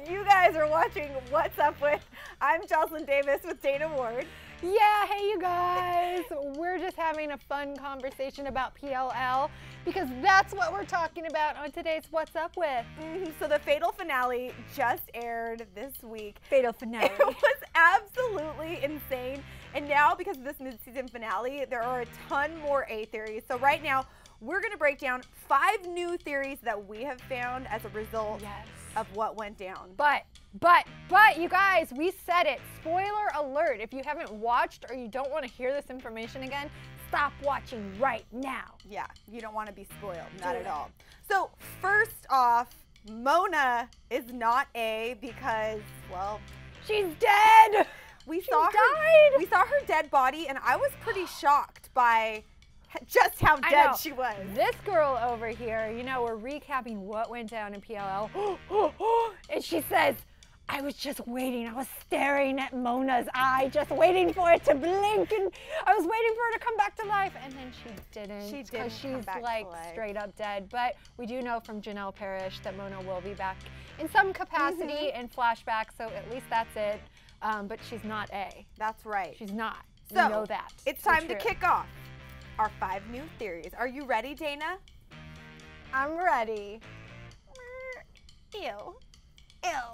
You guys are watching What's Up With. I'm Joslyn Davis with Dana Ward. Yeah, hey you guys. We're just having a fun conversation about PLL because that's what we're talking about on today's What's Up With. So the Fatal Finale just aired this week. Fatal Finale. It was absolutely insane. And now, because of this mid-season finale, there are a ton more A theories. So right now, we're going to break down 5 new theories that we have found as a result of what went down. But you guys, we said it. Spoiler alert. If you haven't watched or you don't want to hear this information again, stop watching right now. Yeah, you don't want to be spoiled. Not at all. So first off, Mona is not A because, well, she's dead. We saw her dead body, and I was pretty shocked by just how dead she was. This girl over here, you know, we're recapping what went down in PLL, and she says, I was just waiting. I was staring at Mona's eye, just waiting for it to blink, and I was waiting for her to come back to life, and then she didn't. She didn't because she's like straight up dead. But we do know from Janelle Parrish that Mona will be back in some capacity in flashback, so at least that's it. But she's not A. That's right. She's not. So, we know that. It's time to kick off our 5 new theories. Are you ready, Dana? I'm ready. Ew.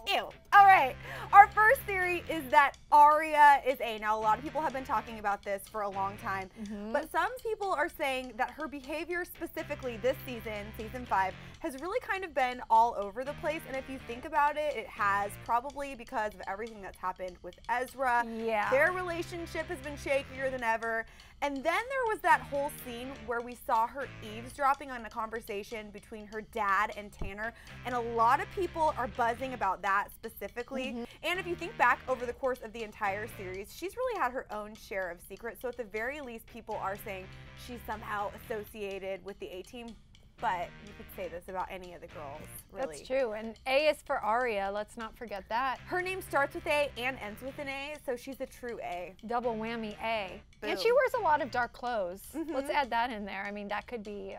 Ew. All right. Our first theory is that Aria is A. Now, a lot of people have been talking about this for a long time, but some people are saying that her behavior specifically this season, season 5, has really kind of been all over the place. And if you think about it, it has, probably because of everything that's happened with Ezra. Yeah. Their relationship has been shakier than ever. And then there was that whole scene where we saw her eavesdropping on a conversation between her dad and Tanner. And a lot of people are buzzing about that specifically. And if you think back over the course of the entire series, she's really had her own share of secrets. So at the very least, people are saying she's somehow associated with the A-team. But you could say this about any of the girls, really. That's true. And A is for Aria. Let's not forget that. Her name starts with A and ends with an A, so she's a true A. Double whammy A. Boom. And she wears a lot of dark clothes. Let's add that in there. I mean, that could be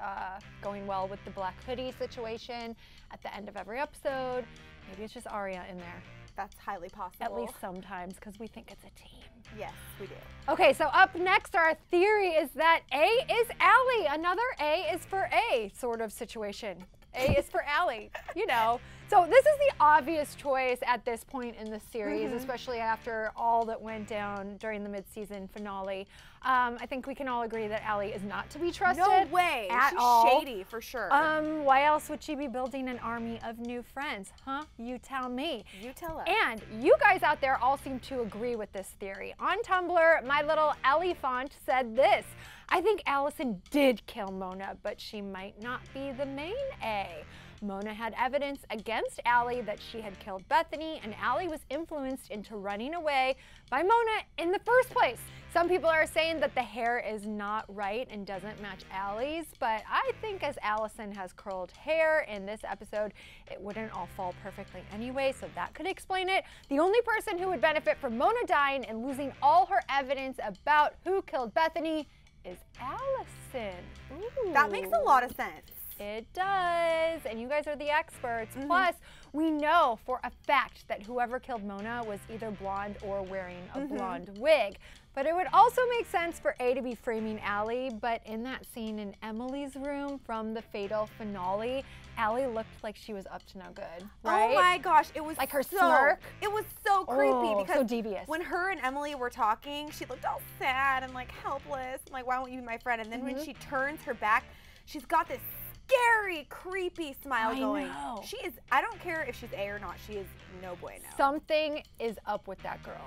going well with the black hoodie situation at the end of every episode. Maybe it's just Aria in there. That's highly possible. At least sometimes, because we think it's a team. Yes, we do. Okay, so up next, our theory is that A is Allie. Another A is for A sort of situation. A is for Allie, you know. So this is the obvious choice at this point in the series, especially after all that went down during the mid-season finale. I think we can all agree that Allie is not to be trusted. No way. At all. She's shady for sure. Why else would she be building an army of new friends? Huh? You tell me. You tell us. And you guys out there all seem to agree with this theory. On Tumblr, my little Elephant said this. I think Allison did kill Mona, but she might not be the main A. Mona had evidence against Allie that she had killed Bethany, and Allie was influenced into running away by Mona in the first place. Some people are saying that the hair is not right and doesn't match Allie's, but I think as Allison has curled hair in this episode, it wouldn't all fall perfectly anyway, so that could explain it. The only person who would benefit from Mona dying and losing all her evidence about who killed Bethany is Allison. Ooh. That makes a lot of sense. It does, and you guys are the experts. Plus, we know for a fact that whoever killed Mona was either blonde or wearing a blonde wig. But it would also make sense for A to be framing Allie, but in that scene in Emily's room from the Fatal Finale, Allie looked like she was up to no good, right? Oh my gosh, it was like her smirk. It was so creepy because so devious. When her and Emily were talking, she looked all sad and like helpless. I'm like, why won't you be my friend? And then when she turns her back, she's got this scary, creepy smile going. Know. She is, I don't care if she's A or not, she is no bueno. Something is up with that girl.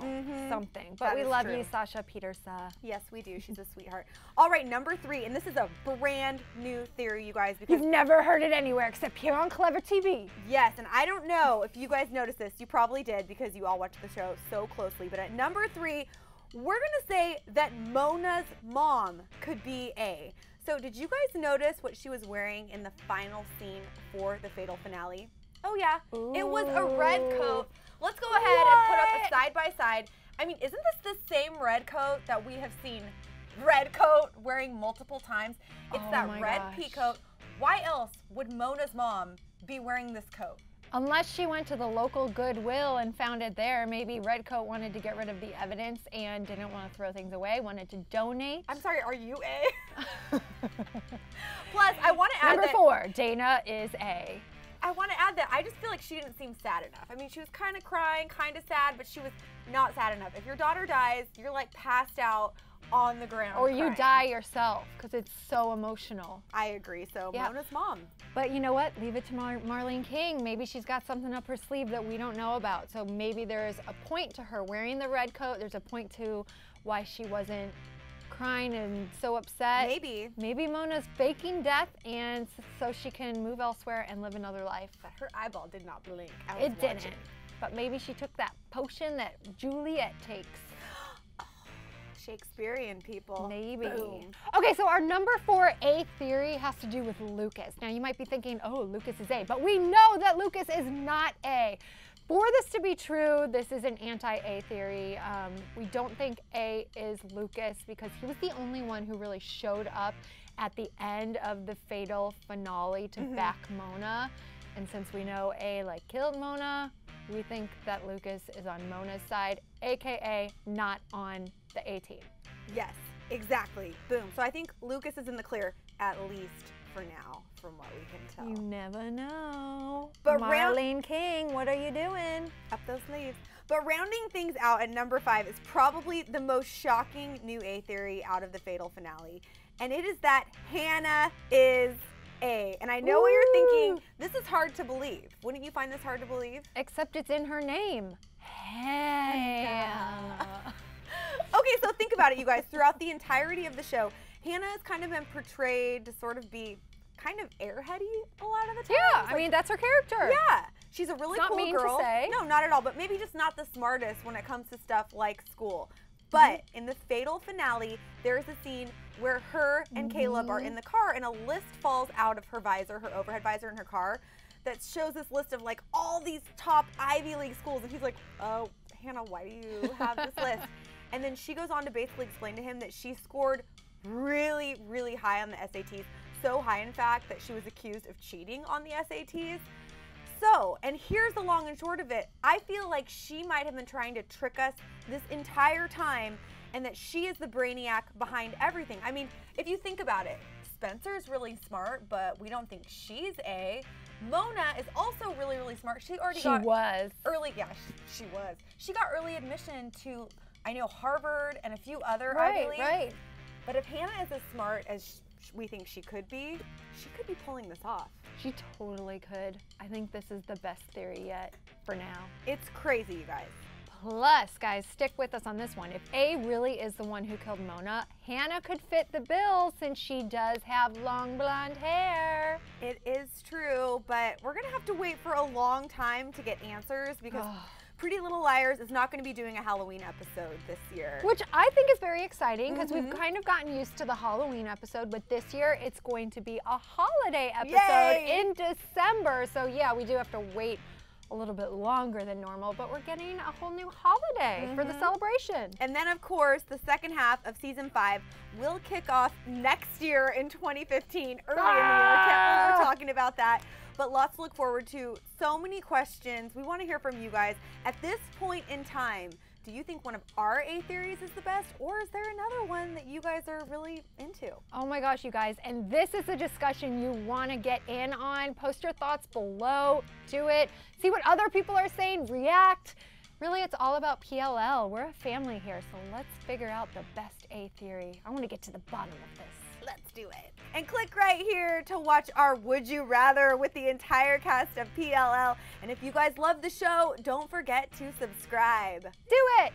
Something. But we love you, Sasha Petersa. Yes, we do. She's a sweetheart. All right, number 3, and this is a brand new theory, you guys. Because you've never heard it anywhere except here on ClevverTV. Yes, and I don't know if you guys noticed this. You probably did because you all watch the show so closely. But at number 3, we're going to say that Mona's mom could be A. So did you guys notice what she was wearing in the final scene for the Fatal Finale? Oh yeah, it was a red coat. Let's go ahead and put up a side-by-side. I mean, isn't this the same red coat that we have seen red coat wearing multiple times? It's that red pea coat. Why else would Mona's mom be wearing this coat? Unless she went to the local Goodwill and found it there. Maybe Redcoat wanted to get rid of the evidence and didn't want to throw things away, wanted to donate. I'm sorry, are you A? Plus, I want to add Number 4, Dana is A. I want to add that I just feel like she didn't seem sad enough. I mean, she was kind of crying, kind of sad, but she was not sad enough. If your daughter dies, you're like passed out on the ground Or you crying. die yourself because it's so emotional. I agree. So Yeah. Mona's mom. But you know what? Leave it to Marlene King. Maybe she's got something up her sleeve that we don't know about. So maybe there is a point to her wearing the red coat. There's a point to why she wasn't crying and so upset. Maybe. Maybe Mona's faking death and so she can move elsewhere and live another life. But her eyeball did not blink. I was It didn't. watching. But maybe she took that potion that Juliet takes. Shakespearean people. Maybe. Boom. Okay, so our number 4 A theory has to do with Lucas. Now you might be thinking, oh, Lucas is A, but we know that Lucas is not A. For this to be true, this is an anti-A theory. We don't think A is Lucas because he was the only one who really showed up at the end of the fatal finale to back Mona. And since we know A killed Mona, we think that Lucas is on Mona's side, AKA not on the A team. Yes, exactly. Boom. So I think Lucas is in the clear, at least for now, from what we can tell. You never know. But Marlene King, what are you doing? Up those sleeves. But rounding things out at number 5 is probably the most shocking new A theory out of the fatal finale. And it is that Hanna is A. And I know what you're thinking, this is hard to believe. Wouldn't you find this hard to believe? Except it's in her name. Hanna. Okay, so think about it, you guys. Throughout the entirety of the show, Hanna has kind of been portrayed to sort of be kind of airheady a lot of the time. Yeah, I mean, that's her character. Yeah, she's a really It's not cool mean to girl. say. No, not at all, but maybe just not the smartest when it comes to stuff like school. But in the fatal finale, there's a scene where her and Caleb are in the car and a list falls out of her visor, her overhead visor in her car, that shows this list of like all these top Ivy League schools. And he's like, oh, Hanna, why do you have this list? And then she goes on to basically explain to him that she scored really, really high on the SATs. So high, in fact, that she was accused of cheating on the SATs. So, and here's the long and short of it. I feel like she might have been trying to trick us this entire time and that she is the brainiac behind everything. I mean, if you think about it, Spencer's really smart, but we don't think she's A. Mona is also really, really smart. She already got early, yeah, she was. She got early admission to, I know, Harvard and a few other Ivy Leagues. Right. But if Hanna is as smart as we think she could be pulling this off. She totally could. I think this is the best theory yet for now. It's crazy, you guys. Plus, guys, stick with us on this one. If A really is the one who killed Mona, Hanna could fit the bill since she does have long blonde hair. It is true, but we're gonna have to wait for a long time to get answers because Pretty Little Liars is not gonna be doing a Halloween episode this year. Which I think is very exciting because we've kind of gotten used to the Halloween episode, but this year it's going to be a holiday episode in December. So yeah, we do have to wait a little bit longer than normal, but we're getting a whole new holiday for the celebration. And then, of course, the second half of season 5 will kick off next year in 2015, early in the year. I can't believe we're talking about that. But lots to look forward to. So many questions. We want to hear from you guys. At this point in time, do you think one of our A theories is the best, or is there another one that you guys are really into? Oh my gosh, you guys, and this is a discussion you want to get in on. Post your thoughts below, do it. See what other people are saying, react. Really, it's all about PLL. We're a family here, so let's figure out the best A theory. I want to get to the bottom of this. Let's do it. And click right here to watch our Would You Rather with the entire cast of PLL. And if you guys love the show, don't forget to subscribe. Do it!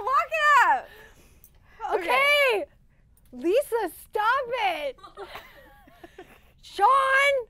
Lock it up! Okay! Lisa, stop it! Sean!